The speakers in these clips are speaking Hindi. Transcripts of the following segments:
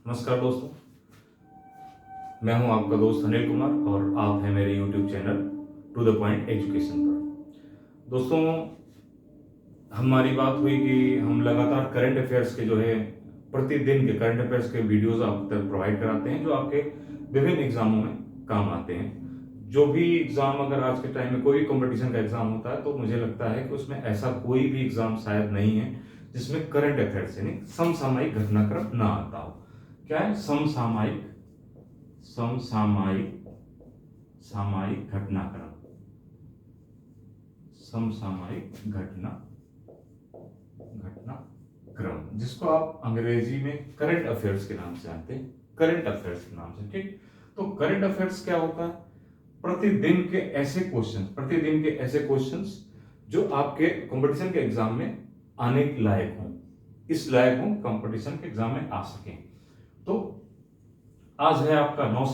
नमस्कार दोस्तों, मैं हूं आपका दोस्त अनिल कुमार और आप हैं मेरे YouTube channel to the point education पर। दोस्तों, हमारी बात हुई कि हम लगातार करंट अफेयर्स के जो है प्रतिदिन के करंट अफेयर्स के वीडियोस आप तक प्रोवाइड कराते हैं जो आपके विभिन्न एग्जामों में काम आते हैं। जो भी एग्जाम, अगर आज के टाइम में कोई भी कंपटीशन का एग्जाम होता है तो मुझे लगता है कि उसमें ऐसा कोई भी एग्जाम शायद नहीं है जिसमें करंट अफेयर्स यानी समसामयिक घटनाक्रम ना आता हो। क्या है समसामयिक? समसामयिक सामयिक घटनाक्रम, समसामयिक घटनाक्रम, जिसको आप अंग्रेजी में करंट अफेयर्स के नाम से जानते हैं, करंट अफेयर्स के नाम से। ठीक, तो करंट अफेयर्स क्या होता है? प्रतिदिन के ऐसे क्वेश्चंस जो आपके कंपटीशन के एग्जाम में आने लायक हों, इस लायक हों कंपटीशन के एग्जाम में आ सकें। तो आज है आपका 9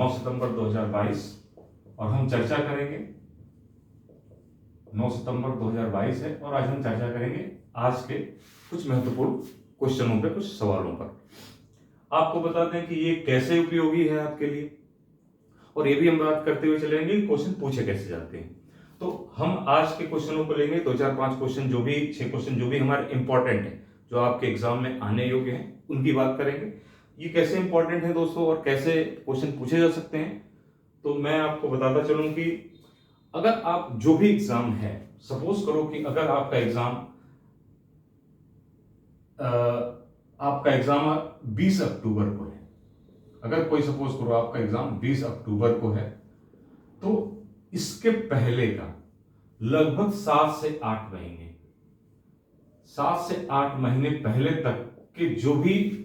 सितंबर 2022 और हम चर्चा करेंगे 9 सितंबर 2022 है और आज हम चर्चा करेंगे आज के कुछ महत्वपूर्ण क्वेश्चनों पे, कुछ सवालों पर। आपको बता दें कि ये कैसे उपयोगी है आपके लिए, और ये भी हम बात करते हुए चलेंगे कि क्वेश्चन पूछे कैसे जाते हैं। तो हम आज के क्वेश्चनों को लेंगे, 2 4 5 क्वेश्चन, जो भी 6 क्वेश्चन जो भी हमारे इंपॉर्टेंट है, जो आपके एग्जाम में आने योग्य हैं, उनकी बात करेंगे। ये कैसे इंपॉर्टेंट है दोस्तों और कैसे क्वेश्चन पूछे जा सकते हैं, तो मैं आपको बताता चलूं कि अगर आप जो भी एग्जाम है, सपोज करो कि अगर आपका एग्जाम 20 अक्टूबर को है, अगर कोई सपोज करो आपका एग्जाम 20 अक्टूबर को है, तो इसके पहले का लगभग 7 से 8 महीने पहले तक के जो भी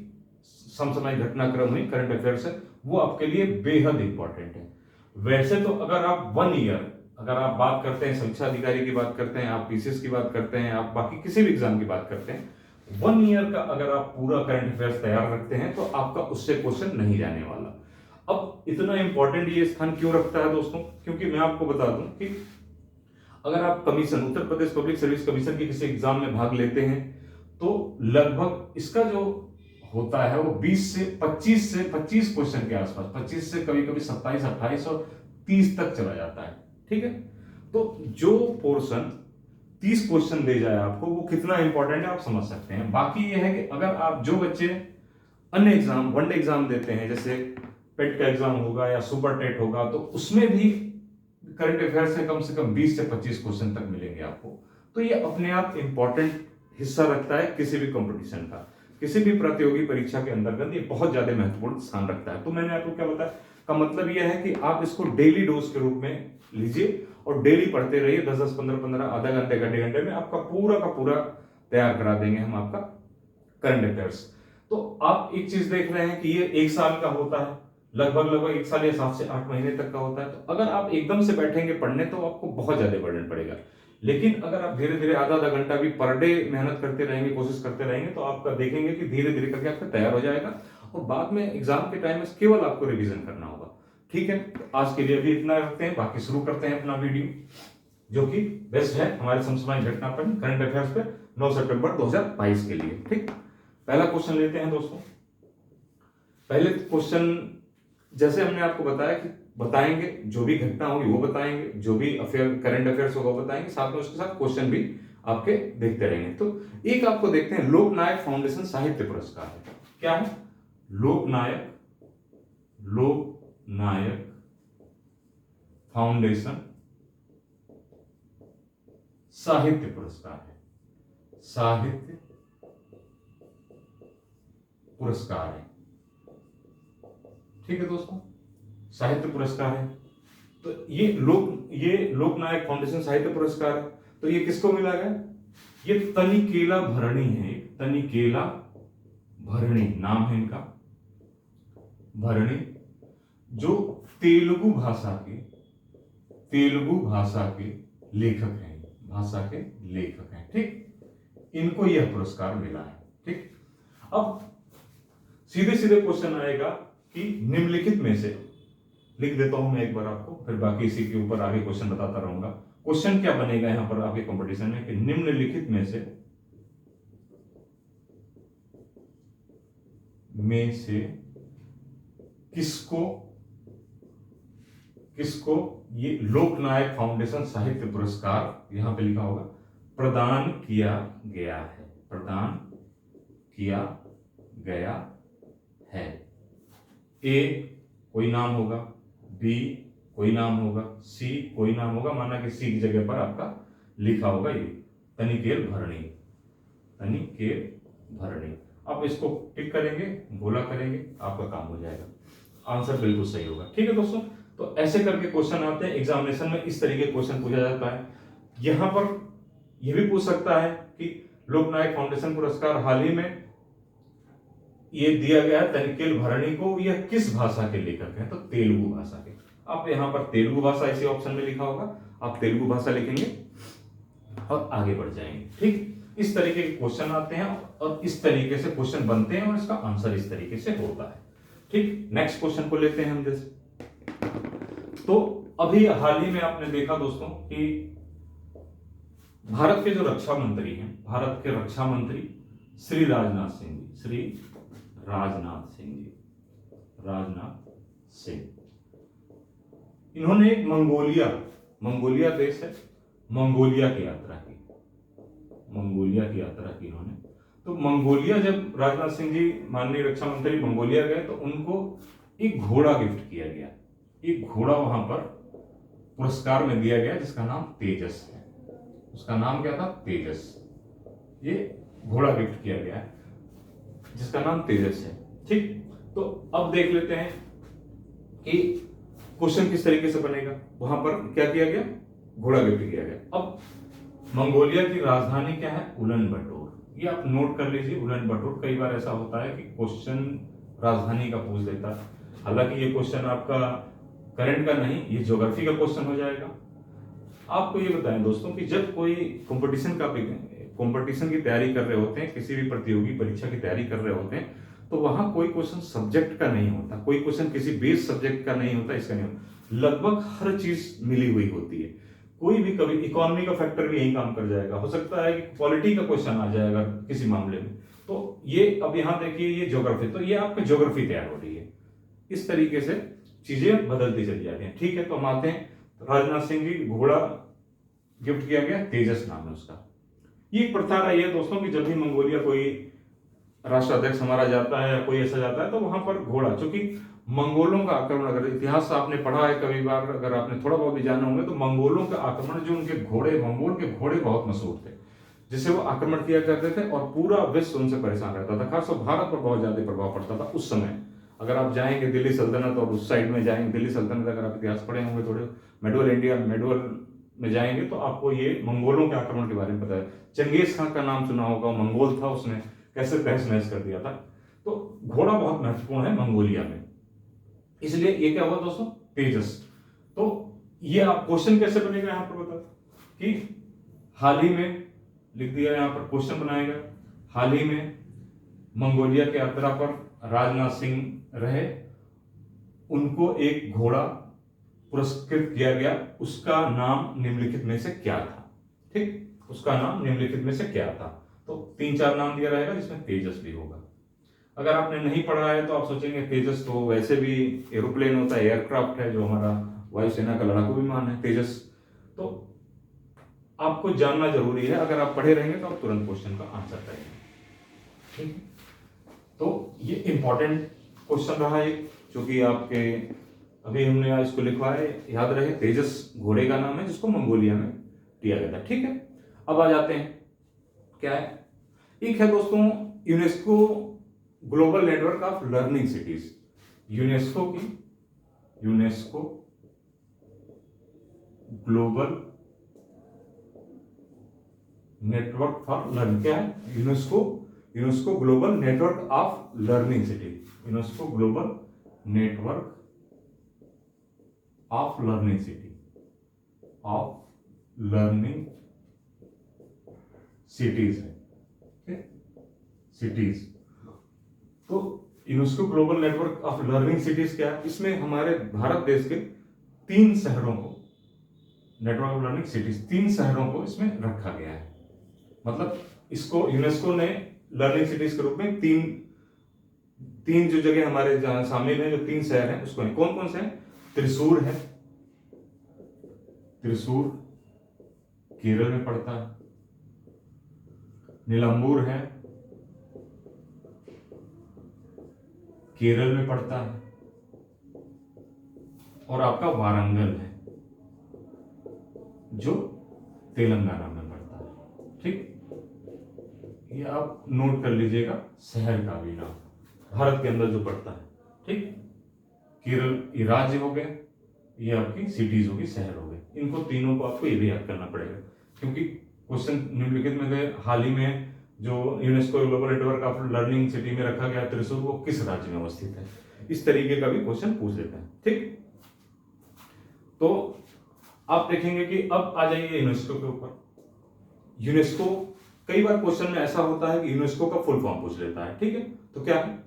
समसामयिक घटनाक्रम हुई, करंट अफेयर्स है, वो आपके लिए बेहद इंपॉर्टेंट है। वैसे तो अगर आप 1 ईयर, अगर आप बात करते हैं शिक्षा अधिकारी की बात करते हैं, आप पीसीएस की बात करते हैं, आप बाकी किसी भी एग्जाम की बात करते हैं, 1 ईयर का अगर आप पूरा करंट अफेयर्स तैयार रखते हैं तो आपका उससे क्वेश्चन नहीं जाने वाला। अब इतना इंपॉर्टेंट ये स्थान क्यों रखता है दोस्तों? क्योंकि मैं आपको बता दूं कि अगर आप commission, Uttar Pradesh public service commission के किसी एग्जाम में भाग लेते हैं तो लगभग इसका जो होता है वो 20 से 25 क्वेश्चन के आसपास, 25 से कभी कभी 27, 28 और 30 तक चला जाता है। ठीक है, तो जो पोर्शन 30 क्वेश्चन दे जाए आपको, वो कितना इंपॉर्टेंट है आप समझ सकते हैं। बाकी ये है कि अगर आप जो बच्चे अन्य एग्जाम, वनडे एग्जाम देते हैं, जैसे पेट का एग्जाम होगा या सुपर टेट होगा, तो उसमें भी करंट अफेयर से कम 20 से 25 क्वेश्चन तक मिलेंगे आपको। तो ये अपने आप इंपॉर्टेंट हिस्सा रखता है किसी भी कंपटीशन का, किसी भी प्रतियोगी परीक्षा के अंतर्गत ये बहुत ज्यादा महत्वपूर्ण स्थान रखता है। तो मैंने आपको क्या बताया, का मतलब यह है कि आप इसको डेली डोज के रूप में लीजिए और डेली पढ़ते रहिए। 10 10 15 15 आधा घंटे घंटे में आपका पूरा का पूरा तैयार करा देंगे हम आपका करंट अफेयर्स। तो आप एक चीज देख रहे हैं कि ये 1 साल का होता है, लगभग 1 साल या 7 से 8 महीने तक का होता है। तो अगर आप एकदम से बैठेंगे पढ़ने तो आपको बहुत ज्यादा बर्डन पड़ेगा, लेकिन अगर आप धीरे धीरे आधा आधा घंटा भी पर डे मेहनत करते रहेंगे, कोशिश करते रहेंगे, तो आपका देखेंगे कि धीरे धीरे करके आपका तैयार हो जाएगा और बाद में एग्जाम के टाइम में केवल आपको रिवीजन करना होगा। ठीक है, तो आज के लिए अभी इतना रखते हैं, बाकी शुरू करते हैं अपना वीडियो, जो कि बेस्ट है हमारे समसामयिक घटना पर, करंट अफेयर्स पे 9 सितंबर 2022 के लिए। ठीक, पहला क्वेश्चन लेते हैं दोस्तों। पहले क्वेश्चन, जैसे हमने आपको बताया कि बताएंगे जो भी घटना होगी वो बताएंगे, जो भी करंट अफेयर्स होगा वो बताएंगे, साथ में उसके साथ क्वेश्चन भी आपके देखते रहेंगे। तो एक आपको देखते हैं, लोकनायक फाउंडेशन साहित्य पुरस्कार है। क्या है? लोकनायक फाउंडेशन साहित्य पुरस्कार है, साहित्य पुरस्कार है। ठीक है दोस्तों, साहित्य पुरस्कार है। तो ये लोकनायक फाउंडेशन साहित्य पुरस्कार है। तो ये किसको मिला गया? ये तनिकेला भरणी है, तनिकेला भरणी नाम है इनका, भरणी, जो तेलुगु भाषा के लेखक हैं। ठीक, इनको यह पुरस्कार मिला है। ठीक, अब सीधे सीधे क्वेश्चन आएगा कि निम्नलिखित में से, लिख देता हूं मैं एक बार आपको, फिर बाकी इसी के ऊपर आगे क्वेश्चन बताता रहूंगा। क्वेश्चन क्या बनेगा यहां पर आपके कंपटीशन में कि में से किसको किसको ये लोकनायक फाउंडेशन साहित्य पुरस्कार, यहां पे लिखा होगा, प्रदान किया गया है, प्रदान किया गया है। ए कोई नाम होगा, बी कोई नाम होगा, सी कोई नाम होगा, माना कि सी की जगह पर आपका लिखा होगा ये तनिकेल भरणी, तनिकेल भरणी। आप इसको टिक करेंगे, गोला करेंगे, आपका काम हो जाएगा, आंसर बिल्कुल सही होगा। ठीक है दोस्तों, तो ऐसे करके क्वेश्चन आते हैं एग्जामिनेशन में, इस तरीके क्वेश्चन पूछा जाता है। यहां पर यह भी पूछ सकता है कि लोकनायक फाउंडेशन पुरस्कार हाल ही में ये दिया गया है तनिकेल भरणी को, यह किस भाषा के लेखक हैं, तो तेलुगु भाषा के। आप यहां पर तेलुगु भाषा इसी ऑप्शन में लिखा होगा, आप तेलुगु भाषा लिखेंगे और आगे बढ़ जाएंगे। ठीक, इस तरीके के क्वेश्चन आते हैं और इस तरीके से क्वेश्चन बनते हैं और इसका आंसर इस तरीके से होता है। ठीक, नेक्स्ट क्वेश्चन को लेते हैं हम। जैसे तो अभी हाल ही में आपने देखा दोस्तों कि भारत के जो रक्षा मंत्री हैं, भारत के रक्षा मंत्री श्री राजनाथ सिंह जी, श्री राजनाथ सिंह जी, राजनाथ सिंह, इन्होंने एक मंगोलिया देश है, मंगोलिया की यात्रा की, मंगोलिया की यात्रा की इन्होंने। तो मंगोलिया जब राजनाथ सिंह जी माननीय रक्षा मंत्री मंगोलिया गए तो उनको एक घोड़ा गिफ्ट किया गया, एक घोड़ा वहां पर पुरस्कार में दिया गया जिसका नाम तेजस है, उसका नाम क्या था, तेजस। ये घोड़ा गिफ्ट किया गया है जिसका नाम तेजस है। ठीक, तो अब देख लेते हैं कि क्वेश्चन किस तरीके से बनेगा। वहां पर क्या किया गया, घोड़ा गिफ्ट किया गया। अब मंगोलिया की राजधानी क्या है, उलन बटोर, ये आप नोट कर लीजिए, उलन बटोर। कई बार ऐसा होता है कि क्वेश्चन राजधानी का पूछ देता है, हालांकि ये क्वेश्चन आपका करंट का नहीं, ये ज्योग्राफी का क्वेश्चन हो जाएगा। आपको ये बताएं दोस्तों कि जब कोई कंपटीशन की तैयारी कर रहे होते हैं, किसी भी प्रतियोगी परीक्षा की तैयारी कर रहे होते हैं, तो वहां कोई क्वेश्चन सब्जेक्ट का नहीं होता, कोई क्वेश्चन किसी बेस सब्जेक्ट का नहीं होता, इसका नहीं होता, लगभग हर चीज मिली हुई होती है। कोई भी कभी इकोनॉमी का फैक्टर भी यही काम कर जाएगा, हो सकता है कि पॉलिटी का क्वेश्चन आ जाएगा किसी मामले में। तो ये अब यहां देखिए, ये ज्योग्राफी, तो ये आपकी ज्योग्राफी तैयार हो रही है, इस तरीके से चीजें बदलती चली जाती हैं। ठीक है, तो हम आते हैं, राजनाथ सिंह जी घोड़ा गिफ्ट किया गया, तेजस नाम है उसका। ये एक प्रथा रही है दोस्तों कि जब भी मंगोलिया कोई राष्ट्राध्यक्ष हमारा जाता है या कोई ऐसा जाता है तो वहां पर घोड़ा, क्योंकि मंगोलों का आक्रमण, अगर इतिहास आपने पढ़ा है कभी बार, अगर आपने थोड़ा बहुत भी जाना होंगे, तो मंगोलों का आक्रमण, जो उनके घोड़े, मंगोल के घोड़े बहुत मशहूर थे, जिससे वो आक्रमण किया करते थे और पूरा विश्व उनसे परेशान रहता था। खासतौर भारत पर बहुत ज्यादा प्रभाव पड़ता था उस समय। अगर आप जाएंगे दिल्ली सल्तनत और उस साइड में जाएंगे, दिल्ली सल्तनत अगर आप इतिहास पढ़े होंगे थोड़े, मेडुअल इंडिया, मेडुअल में जाएंगे तो आपको ये मंगोलों के आक्रमण के बारे में पता है। चंगेज खान का नाम सुना होगा, मंगोल था, उसने कैसे तहस नहस कर दिया था। तो घोड़ा बहुत महत्वपूर्ण है मंगोलिया में, इसलिए ये क्या हुआ दोस्तों, तेजस। तो ये आप क्वेश्चन कैसे बनेगा यहां पर बता कि हाल ही में लिख दिया, यहां पर क्वेश्चन बनाएगा, हाल ही में मंगोलिया की यात्रा पर राजनाथ सिंह रहे, उनको एक घोड़ा पुरस्कृत किया गया, उसका नाम निम्नलिखित में से क्या था। ठीक, उसका नाम निम्नलिखित में से क्या था। तो 3-4 नाम दिया रहेगा जिसमें तेजस भी होगा। अगर आपने नहीं पढ़ा है तो आप सोचेंगे तेजस तो वैसे भी एरोप्लेन होता है, एयरक्राफ्ट है, जो हमारा वायुसेना का लड़ाकू विमान है तेजस। तो आपको जानना जरूरी है, अगर आप पढ़े रहेंगे तो आप तुरंत क्वेश्चन का आंसर करेंगे। ठीक है, तो ये इंपॉर्टेंट क्वेश्चन रहा है, जो कि आपके अभी हमने आज इसको लिखवा है, याद रहे, तेजस घोड़े का नाम है जिसको मंगोलिया में दिया गया था। ठीक है, अब आ जाते हैं, क्या है, एक है दोस्तों UNESCO global network of learning cities, UNESCO global network for learning, क्या है, UNESCO global network of learning city, UNESCO global network of learning cities है, सिटीज। तो UNESCO global network of learning cities क्या है, इसमें हमारे भारत देश के 3 शहरों को, नेटवर्क ऑफ लर्निंग सिटीज 3 शहरों को इसमें रखा गया है। मतलब इसको यूनेस्को ने लर्निंग सिटीज के रूप में तीन जो जगह हमारे जहां शामिल है, जो 3 शहर हैं उसको कौन कौन से हैं? त्रिशूर है, त्रिशूर केरल में पड़ता है, नीलांबूर है, केरल में पड़ता है, और आपका वारंगल है जो तेलंगाना में पड़ता है। ठीक, ये आप नोट कर लीजिएगा, शहर का भी नाम भारत के अंदर जो पड़ता है। ठीक, केरल ये राज्य हो गए, ये आपकी सिटीज होगी, शहर हो गए। इनको तीनों को आपको ये भी याद करना पड़ेगा, क्योंकि क्वेश्चन निम्नलिखित में से हाल ही में जो UNESCO global network of learning city में रखा गया त्रिशूर, वो किस राज्य में अवस्थित है, इस तरीके का भी क्वेश्चन पूछ लेता है। ठीक, तो आप देखेंगे कि अब आ जाइए यूनेस्को के ऊपर। यूनेस्को, कई बार क्वेश्चन में ऐसा होता है कि यूनेस्को का फुल फॉर्म पूछ लेता है। ठीक है, तो क्या है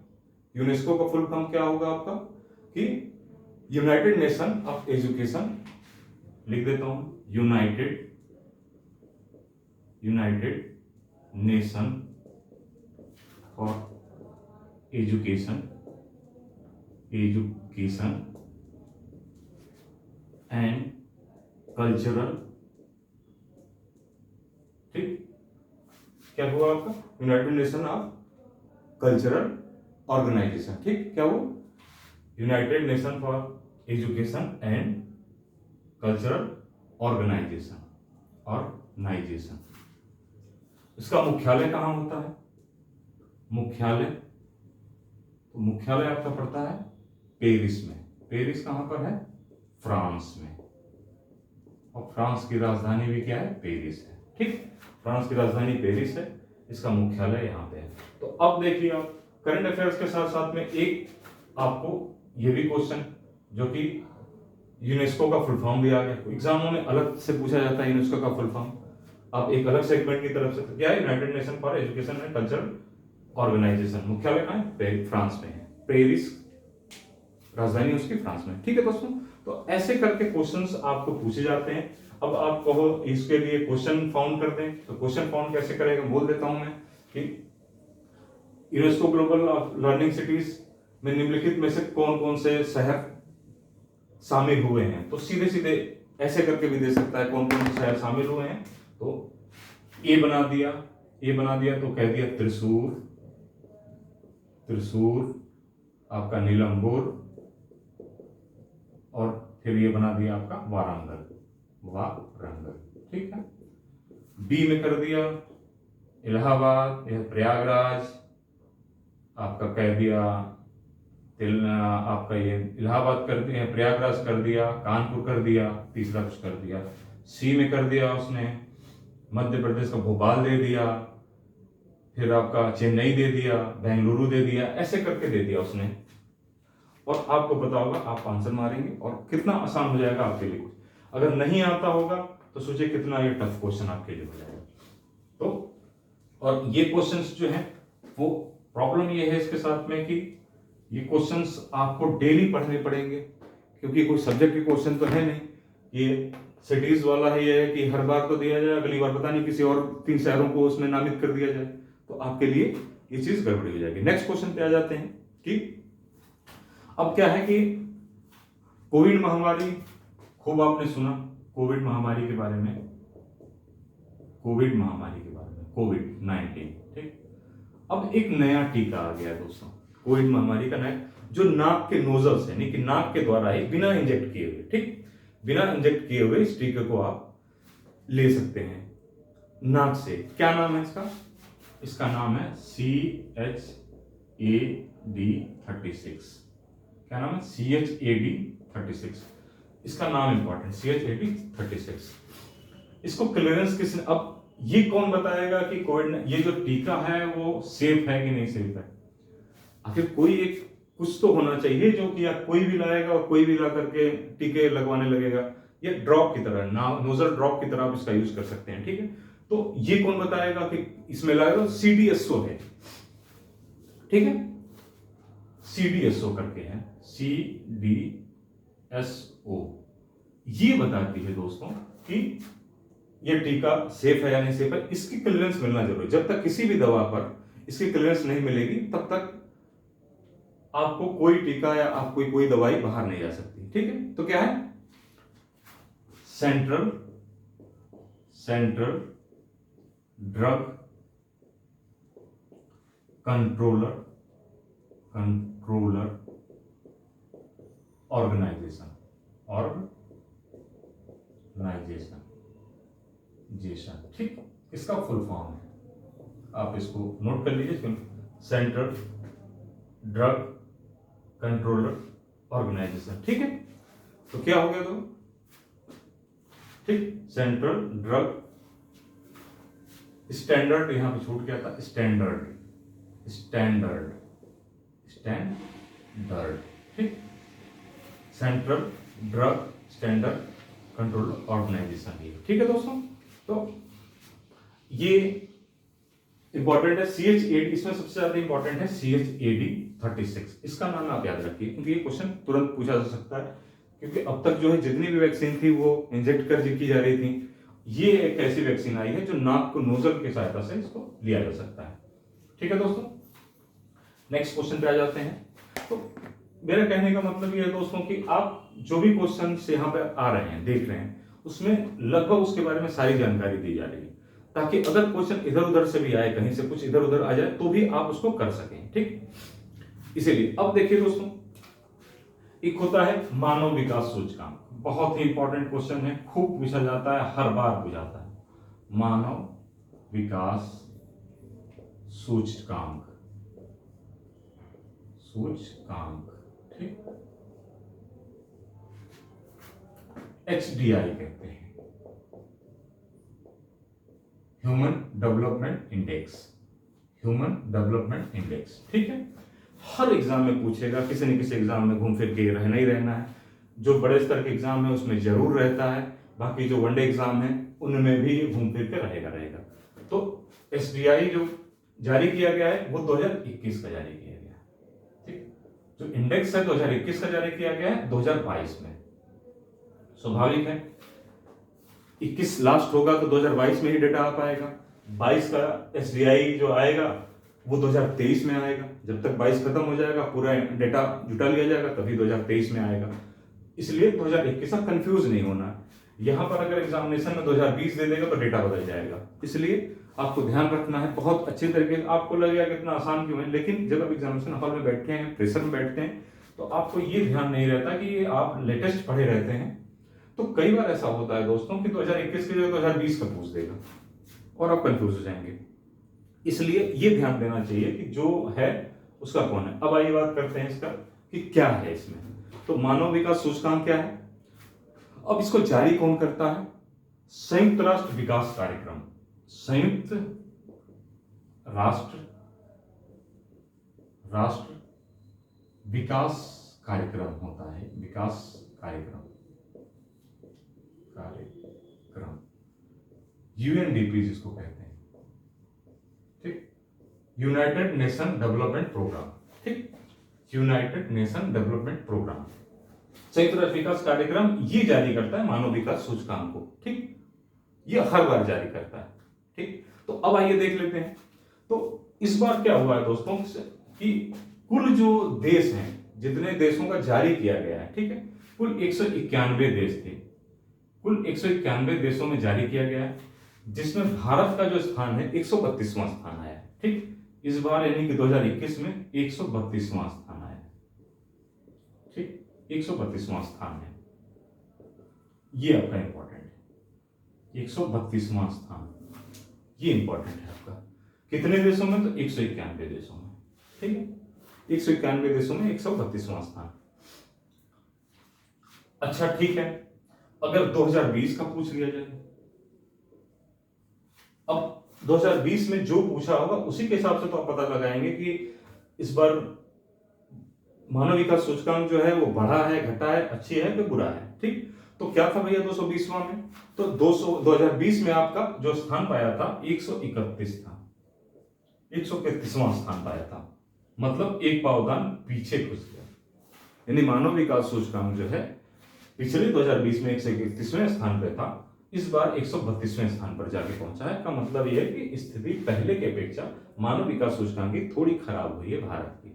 यूनेस्को का फुल फॉर्म? क्या होगा आपका कि यूनाइटेड नेशन ऑफ एजुकेशन, लिख देता हूं, united nation for education and cultural. ठीक, क्या हुआ आपका? United nation of cultural organisation. ठीक, क्या हुआ? United nation for education and cultural organisation. इसका मुख्यालय कहां होता है? मुख्यालय, तो मुख्यालय आपका पड़ता है पेरिस में। पेरिस कहां पर है? फ्रांस में। और फ्रांस की राजधानी भी क्या है? पेरिस है। ठीक, फ्रांस की राजधानी पेरिस है, इसका मुख्यालय यहां पे है। तो अब देखिए आप करंट अफेयर्स के साथ साथ में एक आपको ये भी क्वेश्चन, जो कि यूनेस्को का फुल फॉर्म भी आ गया, एग्जामों में अलग से पूछा जाता है यूनेस्को का फुल फॉर्म, आप एक अलग सेगमेंट की तरफ से। क्या है? United nation for education and cultural organisation. मुख्यालय कहां है? फ्रांस में है, पेरिस राजधानी उसकी फ्रांस में। ठीक है दोस्तों, तो ऐसे करके क्वेश्चंस आपको पूछे जाते हैं। अब आप कहो इसके लिए क्वेश्चन फाउंड कर दें, तो क्वेश्चन फाउंड कैसे करेगा बोल देता हूं मैं कि यूनेस्को ग्लोबल लर्निंग सिटीज में निम्नलिखित में से कौन कौन से शहर शामिल हुए हैं। तो सीधे सीधे ऐसे करके भी दे सकता है कौन कौन से शहर शामिल हुए हैं। तो ए बना दिया, तो कह दिया त्रिशूर आपका, नीलंबूर, और फिर ये बना दिया आपका वारंगल। ठीक है, बी में कर दिया इलाहाबाद, यह प्रयागराज आपका, कह दिया आपका ये इलाहाबाद कर दिया, प्रयागराज कर दिया, कानपुर कर दिया, तीसरा कुछ कर दिया। सी में कर दिया उसने मध्य प्रदेश का भोपाल दे दिया, फिर आपका चेन्नई दे दिया, बेंगलुरु दे दिया, ऐसे करके दे दिया उसने। और आपको पता होगा, आप आंसर मारेंगे और कितना आसान हो जाएगा आपके लिए। अगर नहीं आता होगा तो सोचिए कितना ये टफ क्वेश्चन आपके लिए हो जाएगा। तो और ये क्वेश्चंस जो हैं, वो प्रॉब्लम ये है इसके साथ में कि ये क्वेश्चंस आपको डेली पढ़ने पड़ेंगे, क्योंकि कोई सब्जेक्ट के क्वेश्चन तो है नहीं। ये सिटीज वाला है, ये है कि हर बार तो दिया जाए, अगली बार पता नहीं किसी और 3 शहरों को उसमें नामित कर दिया जाए, तो आपके लिए ये चीज गड़बड़ी हो जाएगी। नेक्स्ट क्वेश्चन पे आ जाते हैं कि अब क्या है कि कोविड महामारी, खूब आपने सुना कोविड महामारी के बारे में, कोविड-19। ठीक, अब एक नया टीका आ गया दोस्तों, कोविड महामारी का नया, जो नाक के नोजल से, यानी कि नाक के द्वारा ही, बिना इंजेक्ट किए हुए, ठीक, बिना इंजेक्ट किए हुए इस टीके को आप ले सकते हैं नाक से। क्या नाम है इसका? इसका नाम है CHAD36। क्या नाम है? CHAD36। इसका नाम इंपॉर्टेंट, CHAD36। इसको क्लियरेंस किसने, अब ये कौन बताएगा कि कोविड, ये जो टीका है वो सेफ है कि नहीं सेफ है? आखिर कोई एक कुछ तो होना चाहिए जो कि या कोई भी लाएगा और कोई भी ला करके टीके लगवाने लगेगा। ये ड्रॉप की तरह, नोजल ड्रॉप की तरह आप इसका यूज कर सकते हैं। ठीक है, तो ये कौन बताएगा कि इसमें लगेगा? CDSO है। ठीक है, CDSO करके है, CDSO। ये बताती है दोस्तों कि ये टीका सेफ है या नहीं सेफ है। इसकी क्लियरेंस मिलना जरूरी है। जब तक किसी भी दवा पर इसकी क्लियरेंस नहीं मिलेगी तब तक आपको कोई टीका या आपको कोई दवाई बाहर नहीं जा सकती, ठीक है। तो क्या है, सेंट्रल ड्रग कंट्रोलर ऑर्गेनाइजेशन ठीक, इसका फुल फॉर्म है, आप इसको नोट कर लीजिए, सेंट्रल ड्रग कंट्रोलर ऑर्गेनाइजेशन, ठीक है। तो क्या हो गया, तो ठीक, सेंट्रल ड्रग स्टैंडर्ड, यहां पे छूट गया था, स्टैंडर्ड ठीक, central drug standard control organisation, ये ठीक है दोस्तों। तो ये इंपॉर्टेंट है, CHAD, इसमें सबसे ज्यादा इंपॉर्टेंट है CHAD 36, इसका नाम आप याद रखिए, क्योंकि ये क्वेश्चन तुरंत पूछा जा सकता है, क्योंकि अब तक जो है जितनी भी वैक्सीन थी वो इंजेक्ट कर की जा रही थी, ये एक ऐसी वैक्सीन आई है जो नाक को नोजल की सहायता से इसको लिया जा सकता है, ठीक है दोस्तों। नेक्स्ट क्वेश्चन पे आ जाते हैं। तो मेरा कहने का मतलब ये है दोस्तों कि आप जो भी क्वेश्चन यहाँ पे आ रहे हैं, देख रहे हैं, उसमें लगभग उसके बारे में सारी जानकारी दी जा रही है, ताकि अगर क्वेश्चन इधर उधर से भी आए, कहीं से कुछ इधर उधर आ जाए, तो भी आप उसको कर सकें, ठीक। इसीलिए अब देखिए दोस्तों, एक होता है मानव विकास सूचकांक, बहुत ही इंपॉर्टेंट क्वेश्चन है, खूब पूछा जाता है, हर बार पूछाता है, मानव विकास सूचकांक, ठीक, HDI कहते हैं, ह्यूमन डेवलपमेंट इंडेक्स, ठीक है। हर एग्जाम में पूछेगा, किसी न किसी एग्जाम में घूम फिर के रहना ही रहना है, जो बड़े स्तर के एग्जाम है उसमें जरूर रहता है, बाकी जो वनडे एग्जाम है उनमें भी घूम फिर के रहेगा। तो HDI जो जारी किया गया है वो 2021 का जारी किया गया है, ठीक। जो इंडेक्स है 2021 का जारी किया गया है 2022 में, स्वाभाविक है 21 लास्ट होगा तो 2022 में ही डेटा आ पाएगा, 22 का HDI जो आएगा वो 2023 में आएगा, जब तक 22 खत्म हो जाएगा पूरा डेटा जुटा लिया जाएगा तभी 2023 में आएगा, इसलिए 2021 का कंफ्यूज नहीं होना। यहां पर अगर एग्जामिनेशन में 2020 दे देगा तो डेटा बदल जाएगा, इसलिए आपको ध्यान रखना है बहुत अच्छे तरीके से। आपको लगेगा कितना आसान क्यों है, लेकिन जब आप एग्जामिनेशन हॉल में बैठते हैं, प्रेशर में बैठते हैं, तो आपको ये ध्यान नहीं रहता कि आप लेटेस्ट पढ़े रहते हैं, तो कई बार ऐसा होता है दोस्तों कि 2021 की जगह 2020 का पूछ देगा और आप कंफ्यूज हो जाएंगे, इसलिए ये ध्यान देना चाहिए कि जो है उसका कौन है। अब आइए बात करते हैं इसका कि क्या है इसमें। तो मानव विकास सूचकांक क्या है, अब इसको जारी कौन करता है, संयुक्त राष्ट्र विकास कार्यक्रम, संयुक्त राष्ट्र विकास कार्यक्रम होता है, विकास कार्यक्रम UNDP जिसको कहते हैं, ठीक, यूनाइटेड नेशन डेवलपमेंट प्रोग्राम, ठीक, यूनाइटेड नेशन डेवलपमेंट प्रोग्राम, संयुक्त राष्ट्र विकास कार्यक्रम ये जारी करता है मानव विकास सूचकांक को, ठीक, ये हर बार जारी करता है, ठीक। तो अब आइए देख लेते हैं, तो इस बार क्या हुआ है दोस्तों कि कुल जो देश हैं, जितने देशों का जारी किया गया है, ठीक है, कुल 191 देश थे, कुल 191 देशों में जारी किया गया है, जिसमें भारत का जो स्थान है 132वां स्थान आया है, ठीक, इस बार यानी कि 2021 में 132वां स्थान आया है, ठीक, 132वां स्थान है, ये आपका इंपॉर्टेंट है, 132वां स्थान, ये इंपॉर्टेंट है आपका, कितने देशों में, तो 191 देशों में, ठीक है, 191 देशों में 132वां स्थान। अच्छा ठीक है, अगर 2020 का पूछ लिया जाए, अब 2020 में जो पूछा होगा उसी के हिसाब से तो आप पता लगाएंगे कि इस बार मानव विकास सूचकांक जो है वो बढ़ा है, घटा है, अच्छी है कि बुरा है, ठीक। तो क्या था भैया 220वां में, तो 2020 में आपका जो स्थान पाया था 131 था, 131वां स्थान पाया था, मतलब एक पावदान पीछे घुस गया, यानी मानव विकास सूचकांक जो है पिछले 2020 में 131वें स्थान पे था, इस बार 132वें स्थान पर जाके पहुंचा है। का मतलब यह है कि स्थिति पहले की अपेक्षा मानव विकास सूचकांक की थोड़ी खराब हुई है भारत की।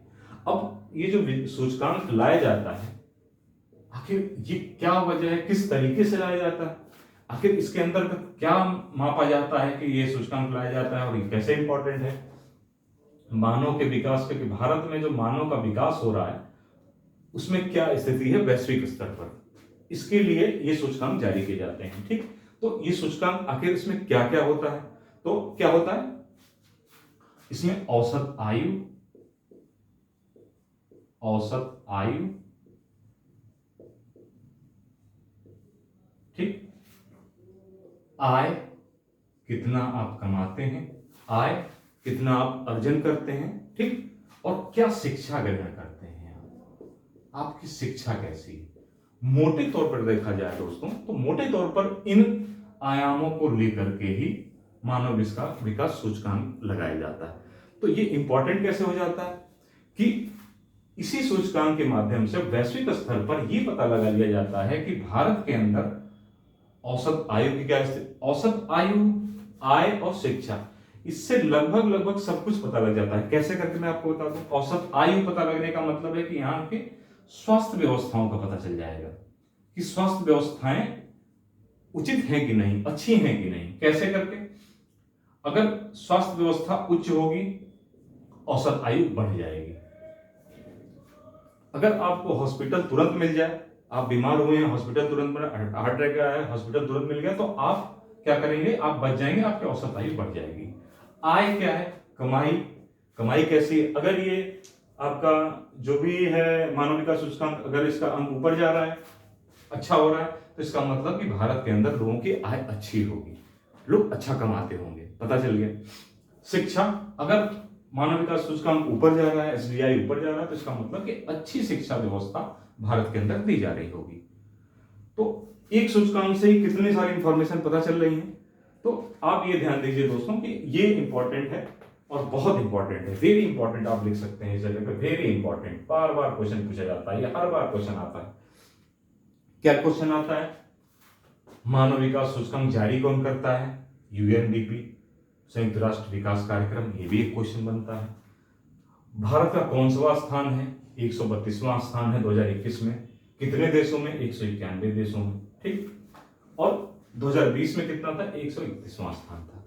अब ये जो सूचकांक लाया जाता है, आखिर ये क्या वजह है, किस तरीके से लाया जाता है, आखिर इसके अंदर क्या मापा जाता है कि ये सूचकांक लाया जाता है और ये कैसे इंपॉर्टेंट है मानव के विकास के, कि भारत में जो मानव का विकास हो रहा है उसमें क्या स्थिति है वैश्विक स्तर पर, इसके लिए ये सूचकांक जारी किए जाते हैं। ठीक, तो ये सूचकांक आखिर इसमें क्या क्या होता है, तो क्या होता है इसमें औसत आयु, औसत आयु, ठीक, आय कितना आप कमाते हैं, आय कितना आप अर्जन करते हैं, ठीक, और क्या शिक्षा ग्रहण करते हैं आपकी शिक्षा कैसी है। मोटे तौर पर देखा जाए दोस्तों तो मोटे तौर पर इन आयामों को लेकर के ही मानव विकास सूचकांक लगाया जाता है। तो ये इंपॉर्टेंट कैसे हो जाता है कि इसी सूचकांक के माध्यम से वैश्विक स्तर पर यह पता लगा लिया जाता है कि भारत के अंदर औसत आयु की क्या स्थिति, औसत आयु, आय और शिक्षा, इससे लगभग सब कुछ पता लग जाता है। कैसे करके मैं आपको बता दूं, औसत आयु पता लगने का मतलब है कि यहाँ के स्वास्थ्य व्यवस्थाओं का पता चल जाएगा कि स्वास्थ्य व्यवस्थाएं उचित हैं कि नहीं, अच्छी हैं कि नहीं। कैसे करके, अगर स्वास्थ्य व्यवस्था उच्च होगी औसत आयु बढ़ जाएगी। अगर आपको हॉस्पिटल तुरंत मिल जाए, आप बीमार हुए हैं हॉस्पिटल तुरंत मिला, हार्ट अटैक आया है हॉस्पिटल तुरंत मिल गया, तो आप क्या करेंगे, आप बच जाएंगे, आपकी औसत आयु बढ़ जाएगी। आय क्या है, कमाई, कमाई कैसी है, अगर ये आपका जो भी है मानव विकास सूचकांक अगर इसका अंक ऊपर जा रहा है, अच्छा हो रहा है, तो इसका मतलब कि भारत के अंदर लोगों की आय अच्छी होगी, लोग अच्छा कमाते होंगे, पता चल गया। शिक्षा, अगर मानव विकास सूचकांक ऊपर जा रहा है, एसडीआई ऊपर जा रहा है, तो इसका मतलब कि अच्छी शिक्षा व्यवस्था भारत के अंदर दी जा रही होगी। तो एक सूचकांक से ही कितनी सारी इंफॉर्मेशन पता चल रही है। तो आप ये ध्यान दीजिए दोस्तों कि ये इंपॉर्टेंट है और बहुत इंपॉर्टेंट है, वेरी इंपॉर्टेंट आप लिख सकते हैं इस जगह पे, वेरी इंपॉर्टेंट, बार बार क्वेश्चन पूछा जाता है, ये हर बार क्वेश्चन आता है। क्या क्वेश्चन आता है, मानव विकास सूचकांक जारी कौन करता है, यूएनडीपी, संयुक्त राष्ट्र विकास कार्यक्रम, ये भी एक क्वेश्चन बनता है। भारत का कौन-सा स्थान है, 132वां स्थान है 2021 में, कितने देशों में, 191 देशों में, ठीक, और 2020 में कितना था, 131वां स्थान था।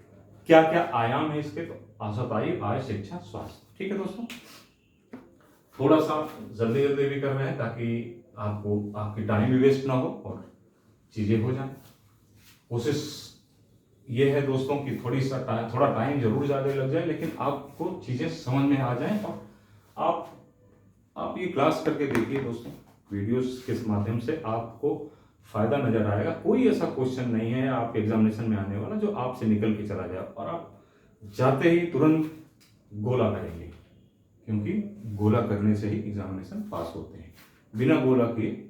क्या क्या आयाम है इसके, तो औसत आयु, आय, शिक्षा, स्वास्थ्य, ठीक है दोस्तों। थोड़ा सा जल्दी जल्दी भी कर रहे हैं ताकि आपको आपकी टाइम भी वेस्ट ना हो और चीजें हो जाए। कोशिश ये है दोस्तों कि थोड़ा टाइम जरूर ज्यादा लग जाए, लेकिन आपको चीजें समझ में आ जाए और आप ये क्लास करके देखिए दोस्तों, वीडियोस के माध्यम से आपको फायदा नजर आएगा। कोई ऐसा क्वेश्चन नहीं है आपके एग्जामिनेशन में आने वाला जो आपसे निकल के चला जाए और आप जाते ही तुरंत गोला करेंगे, क्योंकि गोला करने से ही एग्जामिनेशन पास होते हैं। बिना गोला किए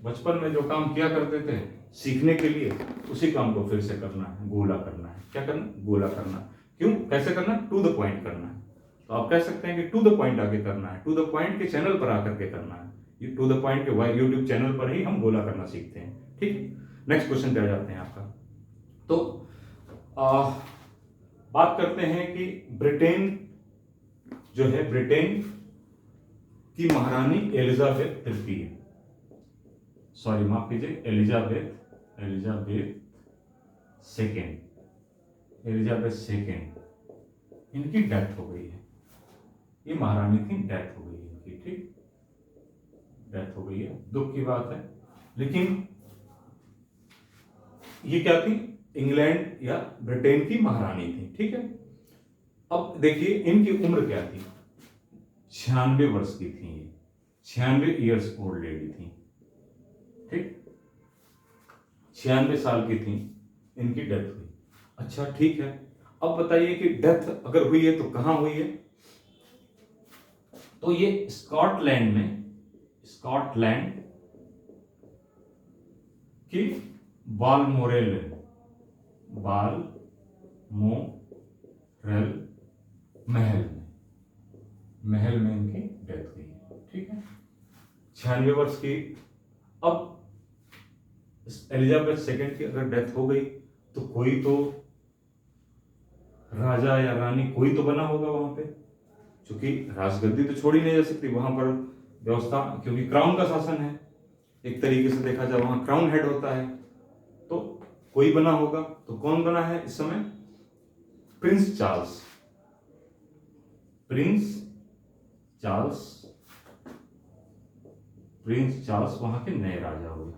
बचपन में जो काम किया करते थे सीखने के लिए, उसी काम को फिर से करना है, गोला करना है। क्या करना, गोला करना। क्यों, कैसे करना, टू द पॉइंट करना है। तो आप कह सकते हैं कि टू द पॉइंट आके करना है, टू द पॉइंट के चैनल पर आकर के करना है। ये टू द पॉइंट के यूट्यूब चैनल पर ही हम गोला करना सीखते हैं, ठीक। नेक्स्ट क्वेश्चन पे आ जाते हैं आपका। तो बात करते हैं कि ब्रिटेन जो है, ब्रिटेन की महारानी एलिजाबेथ तृतीय, सॉरी माफ कीजिए, एलिजाबेथ सेकेंड, इनकी डेथ हो गई है। ये महारानी की डेथ हो गई है इनकी, ठीक, डेथ हो गई है, दुख की बात है। लेकिन ये क्या थी, इंग्लैंड या ब्रिटेन की महारानी थी, ठीक है। अब देखिए इनकी उम्र क्या थी, 96 वर्ष की थी ये, 96 ईयर्स ओल्ड लेडी थी, ठीक, 96 साल की थी, इनकी डेथ हुई। अच्छा ठीक है, अब बताइए कि डेथ अगर हुई है तो कहां हुई है, तो ये स्कॉटलैंड में, स्कॉटलैंड की बालमोरल महल में इनकी डेथ हुई है, ठीक है, 96 वर्ष की। अब एलिजाबेथ सेकेंड की अगर डेथ हो गई तो कोई तो राजा या रानी कोई तो बना होगा वहां पे, क्योंकि राजगद्दी तो छोड़ी नहीं जा सकती, वहां पर व्यवस्था, क्योंकि क्राउन का शासन है, एक तरीके से देखा जाए वहां क्राउन हेड होता है, तो कोई बना होगा। तो कौन बना है इस समय? Prince Charles. Prince Charles, Prince Charles वहां के नए राजा हो गए,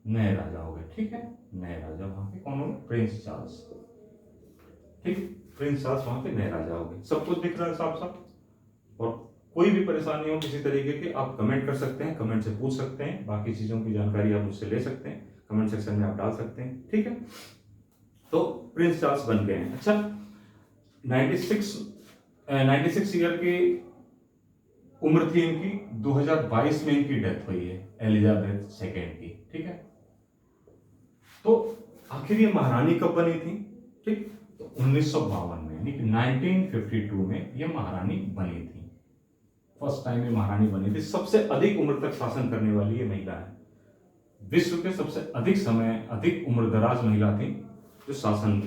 नए राजा हो गए, ठीक है। नए राजा वहां के कौन हो गए? प्रिंस चार्ल्स, ठीक। प्रिंस चार्ल्स वहां के नए राजा हो गए। सब कुछ दिख रहा है साफ साफ। और कोई भी परेशानी हो किसी तरीके की, आप कमेंट कर सकते हैं, कमेंट से पूछ सकते हैं, बाकी चीजों की जानकारी आप मुझसे ले सकते हैं, कमेंट सेक्शन में आप डाल सकते हैं, ठीक है। तो प्रिंस चार्ल्स बन गए हैं। अच्छा, 96 ईयर की उम्र थी इनकी। 2022 में इनकी डेथ हुई है, एलिजाबेथ सेकेंड की, ठीक है। तो आखिर ये महारानी कब बनी थी? ठीक, तो 1952 में, यानी कि 1952 में ये महारानी बनी थी। फर्स्ट टाइम ये महारानी बनी थी। सबसे अधिक उम्र तक शासन करने वाली ये महिला है। विश्व के सबसे अधिक समय, अधिक उम्र दराज महिला थी जो शासन,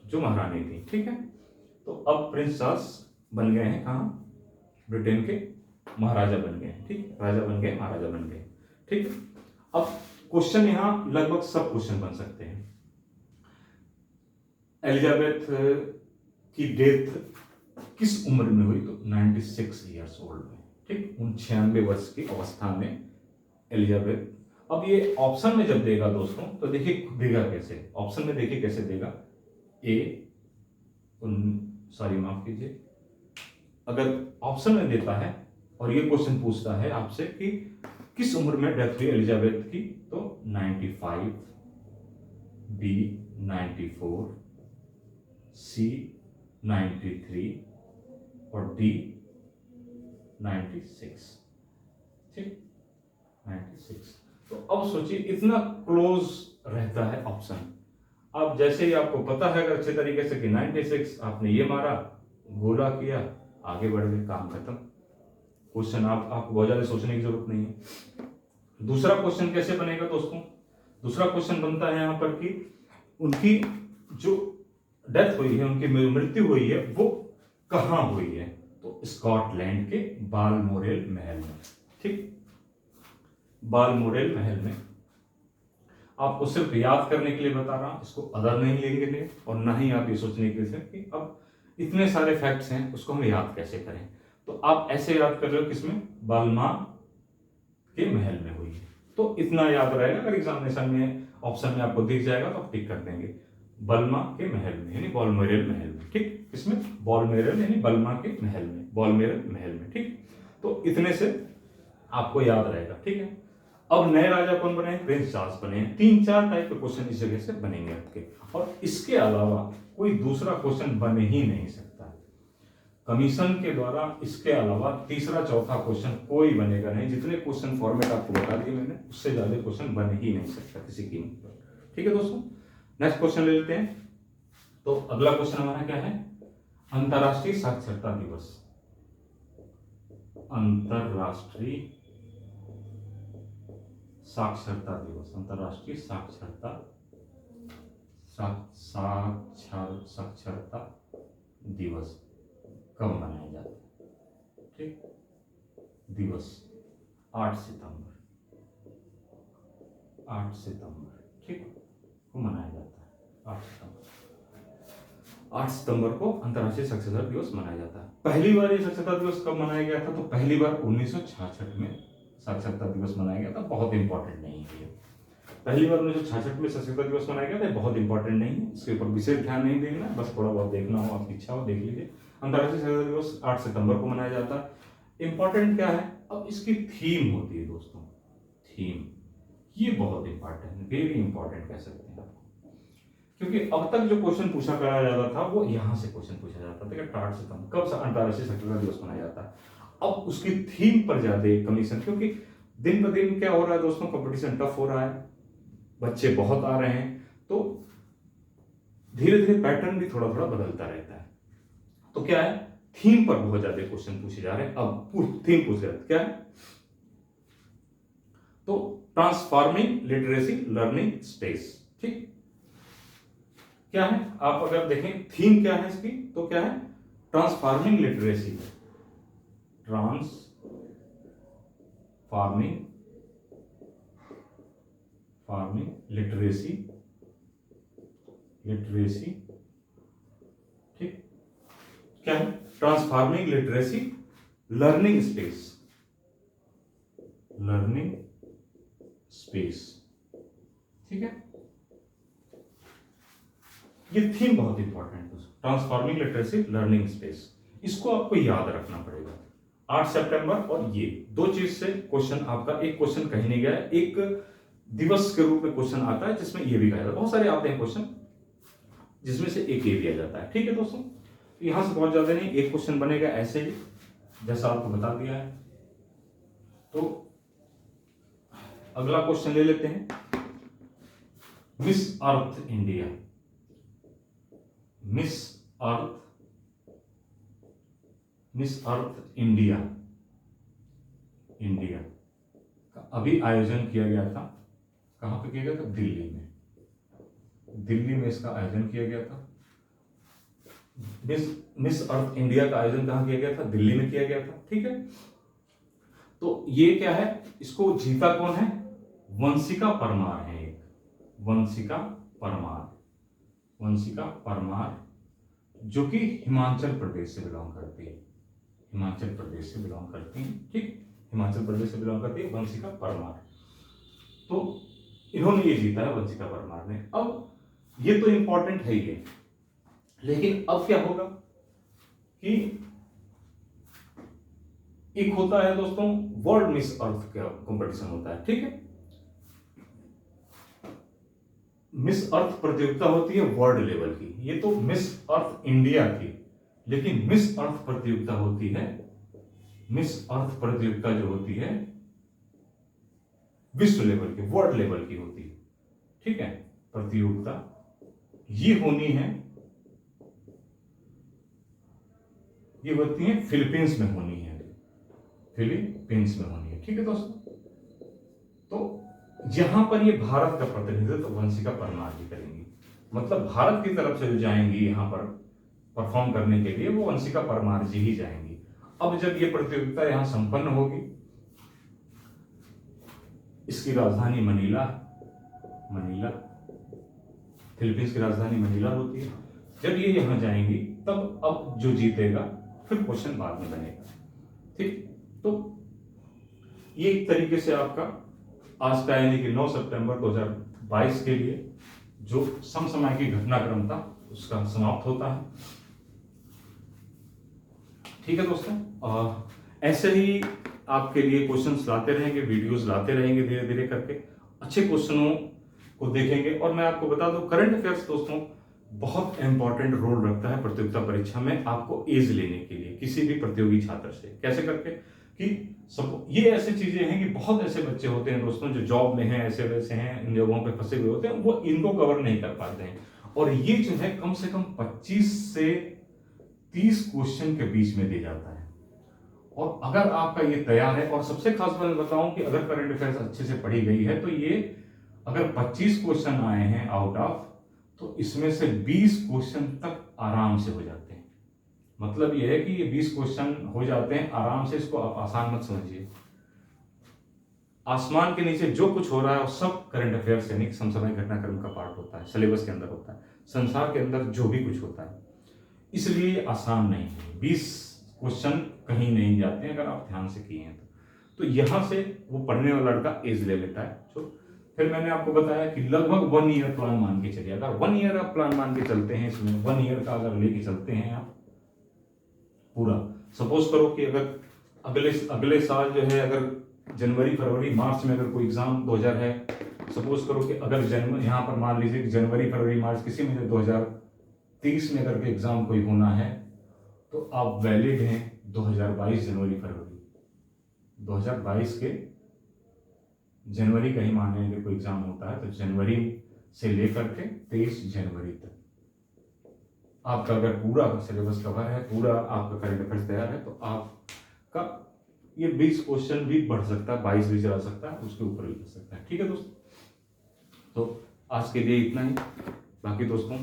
जो महारानी थी, ठीक है। तो अब प्रिंस चार्ल्स बन गए हैं कहाँ? ब्रिटेन के महाराजा बन गए, ठीक। राजा बन गए, महाराजा बन गए, ठीक। अब क्वेश्चन यहां लगभग सब क्वेश्चन बन सकते हैं। एलिजाबेथ की डेथ किस उम्र में हुई? तो 96 ईयर्स ओल्ड में, ठीक। 96 वर्ष की अवस्था में एलिजाबेथ। अब ये ऑप्शन में जब देगा दोस्तों, तो देखिए देगा कैसे। ऑप्शन में देखिए कैसे देगा। सॉरी माफ कीजिए, अगर ऑप्शन में देता है और ये क्वेश्चन पूछता है आपसे कि किस उम्र में डेथ हुई एलिजाबेथ की, तो 95, बी 94, सी 93 और डी 96, ठीक। 96। तो अब सोचिए इतना क्लोज रहता है ऑप्शन। अब जैसे ही आपको पता है अगर अच्छे तरीके से कि 96, आपने ये मारा, गोला किया, आगे बढ़ गए, काम खत्म। क्वेश्चन आपको बहुत ज्यादा सोचने की जरूरत नहीं है। दूसरा क्वेश्चन कैसे बनेगा दोस्तों? दूसरा क्वेश्चन बनता है यहां पर कि उनकी जो डेथ हुई है, उनकी मृत्यु हुई है, वो कहां हुई है? तो स्कॉटलैंड के बालमोरल महल में, ठीक। बालमोरल महल में। आपको सिर्फ याद करने के लिए बता रहा हूं, इसको अदर नहीं लेंगे और ना ही आप ये सोचने के लिए कि अब इतने सारे फैक्ट्स हैं, उसको हम याद कैसे करें। तो आप ऐसे याद कर रहे हो किसमें? बाल्मा के महल में हुई है। तो इतना याद रहेगा, अगर एग्जामिनेशन में ऑप्शन में आपको दिख जाएगा तो आप टिक कर देंगे, बल्मा के महल में, यानी बॉलमेरल महल में, ठीक। किसमें? बॉलमेरल, यानी बल्मा के महल में, बॉलमेरल महल में, ठीक। तो इतने से आपको याद रहेगा, ठीक है। अब नए राजा कौन बने? प्रिंस चार्ल्स बने हैं। 3-4 टाइप के क्वेश्चन इस जगह से बनेंगे आपके, और इसके अलावा कोई दूसरा क्वेश्चन बन ही नहीं सकता। कमीशन के द्वारा इसके अलावा तीसरा चौथा क्वेश्चन कोई बनेगा नहीं। जितने क्वेश्चन फॉर्मेट आपको बता दिए मैंने, उससे ज्यादा क्वेश्चन बन ही नहीं सकता किसी कीमत पर, ठीक है दोस्तों। नेक्स्ट क्वेश्चन ले लेते हैं। तो अगला क्वेश्चन हमारा क्या है? अंतरराष्ट्रीय साक्षरता दिवस। अंतरराष्ट्रीय साक्षरता दिवस, अंतरराष्ट्रीय साक्षरता साक्षरता दिवस कब मनाया जाता है? ठीक, दिवस 8 सितंबर, 8 सितंबर, ठीक, को मनाया जाता है। 8 सितंबर, 8 सितंबर को अंतरराष्ट्रीय साक्षरता दिवस मनाया जाता है। पहली बार ये साक्षरता दिवस कब मनाया गया था? तो पहली बार 1966 में साक्षरता दिवस मनाया गया था। बहुत इंपॉर्टेंट नहीं है ये, पहली बार 1966 में साक्षरता दिवस मनाया गया था। बहुत इंपॉर्टेंट नहीं है, इसके ऊपर विशेष ध्यान नहीं देना, बस थोड़ा बहुत देखना हो, आपकी इच्छा हो देख लीजिए। अंतरराष्ट्रीय साक्षरता दिवस 8 सितंबर को मनाया जाता है। इंपॉर्टेंट क्या है? अब इसकी थीम होती है दोस्तों, थीम, ये बहुत इंपॉर्टेंट है, वेरी इंपॉर्टेंट कह सकते हैं आपको, क्योंकि अब तक जो क्वेश्चन पूछा कराया जाता था वो यहाँ से क्वेश्चन पूछा जाता था कि 8 सितंबर कब अंतरराष्ट्रीय साक्षरता दिवस मनाया जाता है। अब उसकी थीम पर ज्यादा कमीशन, क्योंकि दिन ब दिन क्या हो रहा है दोस्तों, कंपटीशन टफ हो रहा है, बच्चे बहुत आ रहे हैं, तो धीरे धीरे पैटर्न भी थोड़ा थोड़ा बदलता रहता है। तो क्या है, थीम पर बहुत ज्यादा क्वेश्चन पूछे जा रहे हैं। अब थीम पूछ रहे हैं क्या है, तो ट्रांसफॉर्मिंग लिटरेसी लर्निंग स्पेस, ठीक, क्या है, आप अगर देखें थीम क्या है इसकी, तो क्या है, ट्रांसफॉर्मिंग लिटरेसी, फार्मिंग लिटरेसी, ठीक, क्या है? ट्रांसफार्मिंग लिटरेसी लर्निंग स्पेस, ठीक है। ये थीम बहुत इंपॉर्टेंट है, ट्रांसफॉर्मिंग लिटरेसी लर्निंग स्पेस। इसको आपको याद रखना पड़ेगा। 8 सितंबर और ये दो चीज से क्वेश्चन आपका, एक क्वेश्चन कहीं नहीं गया, एक दिवस के रूप में क्वेश्चन आता है जिसमें ये भी कहा जाता है। बहुत सारे आते हैं क्वेश्चन जिसमें से एक ये दिया जाता है, ठीक है दोस्तों। तो यहां से बहुत ज्यादा नहीं, एक क्वेश्चन बनेगा ऐसे ही जैसा आपको बता दिया है। तो अगला क्वेश्चन ले लेते हैं। Miss Earth India, Miss Earth India का अभी आयोजन किया गया था। कहां पे किया गया था? दिल्ली में इसका आयोजन किया गया था। मिस अर्थ इंडिया का आयोजन कहां किया गया था? दिल्ली में किया गया था, ठीक है। तो ये क्या है? इसको जीता कौन है? वंशिका परमार है। एक वंशिका परमार जो कि हिमाचल प्रदेश से बिलोंग करती है, ठीक, हिमाचल प्रदेश से बिलोंग करती है वंशिका परमार। तो इन्होंने ये जीता है, वंशिका परमार ने। अब ये तो इंपॉर्टेंट है ये, लेकिन अब क्या होगा कि एक होता है दोस्तों वर्ल्ड मिस अर्थ का कंपटीशन होता है, ठीक है। मिस अर्थ प्रतियोगिता होती है वर्ल्ड लेवल की, ये तो मिस अर्थ इंडिया थी, लेकिन मिस अर्थ प्रतियोगिता होती है, मिस अर्थ प्रतियोगिता जो होती है विश्व लेवल की, वर्ल्ड लेवल की होती है, ठीक है। प्रतियोगिता ये होनी है, ये होती है फिलीपींस में होनी है, ठीक है दोस्तों। तो यहां पर ये भारत का प्रतिनिधित्व तो वंशिका परमार जी करेंगी, मतलब भारत की तरफ से जो जाएंगी यहां पर परफॉर्म करने के लिए वो वंशिका परमार जी ही जाएंगी। अब जब ये प्रतियोगिता यहां संपन्न होगी, इसकी राजधानी मनीला, फिलीपींस की राजधानी मनीला होती है। जब ये यहां जाएंगी तब अब जो जीतेगा फिर क्वेश्चन बाद में बनेगा, ठीक। तो ये एक तरीके से आपका आज का यानी कि 9 सितंबर 2022 के लिए जो समसामयिक की घटनाक्रम था उसका समाप्त होता है, ठीक है दोस्तों। ऐसे ही आपके लिए क्वेश्चंस लाते रहेंगे, वीडियोस लाते रहेंगे, धीरे धीरे करके अच्छे क्वेश्चनों को देखेंगे। और मैं आपको बता दूं करंट अफेयर्स दोस्तों बहुत इंपॉर्टेंट रोल रखता है प्रतियोगिता परीक्षा में आपको एज लेने के लिए किसी भी प्रतियोगी छात्र से। कैसे करके कि सब ये ऐसी चीजें हैं कि बहुत ऐसे बच्चे होते हैं दोस्तों जो जॉब में हैं, ऐसे वैसे हैं, इन जगहों पे फंसे हुए होते हैं, वो इनको कवर नहीं कर पाते हैं। और ये जो है कम से कम 25 से 30 क्वेश्चन के बीच में दे जाता है। और अगर आपका ये तैयार है, और सबसे खास बात बताऊं कि अगर करंट अफेयर्स अच्छे से पढ़ी गई है तो ये अगर 25 क्वेश्चन आए हैं आउट ऑफ, तो इसमें से 20 क्वेश्चन तक आराम से हो जाते हैं। मतलब ये है कि ये 20 क्वेश्चन हो जाते हैं आराम से, इसको आप आसान मत समझिए। आसमान के नीचे जो कुछ हो रहा है वो सब करंट अफेयर्स यानी समसामयिक घटनाक्रम का पार्ट होता है, सिलेबस के अंदर होता है, संसार के अंदर जो भी कुछ होता है, इसलिए आसान नहीं है। 20 क्वेश्चन कहीं नहीं जाते हैं अगर आप ध्यान से किए हैं तो यहां से वो पढ़ने वाला लड़का एज ले लेता है। तो फिर मैंने आपको बताया कि लगभग 1 ईयर प्लान मान के चलिए, अगर 1 ईयर आप प्लान मान के चलते हैं, इसमें 1 ईयर का अगर लेके चलते हैं आप पूरा, सपोज करो कि अगर अगले साल जो है, अगर जनवरी फरवरी मार्च में अगर कोई एग्जाम 2000 है, सपोज करो कि अगर यहाँ पर मान लीजिए कि जनवरी फरवरी मार्च किसी महीने 2030 में अगर एग्जाम कोई होना है तो आप वैलिड हैं 2022 जनवरी फरवरी, 2022 के जनवरी का ही मान लेंगे कोई एग्जाम होता है तो जनवरी से लेकर के 23 जनवरी तक आपका अगर पूरा सिलेबस कवर है, पूरा आपका करंट अफेयर्स तैयार है, तो आपका ये 20 क्वेश्चन भी बढ़ सकता है, 22 भी चला सकता है, उसके ऊपर भी जा सकता है, ठीक है दोस्तों। तो आज के लिए इतना ही। बाकी दोस्तों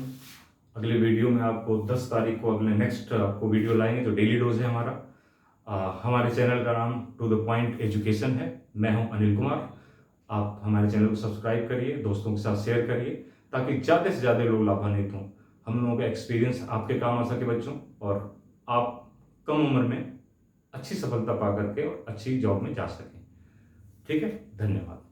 अगले वीडियो में आपको 10 तारीख को अगले नेक्स्ट आपको वीडियो लाएंगे जो डेली डोज है हमारा। हमारे चैनल का नाम टू द पॉइंट एजुकेशन है। मैं हूं अनिल कुमार। आप हमारे चैनल को सब्सक्राइब करिए, दोस्तों के साथ शेयर करिए, ताकि ज़्यादा से ज़्यादा लोग लाभान्वित हों। हम लोगों का एक्सपीरियंस आपके काम आ सके बच्चों, और आप कम उम्र में अच्छी सफलता पा करके और अच्छी जॉब में जा सकें। ठीक है, धन्यवाद।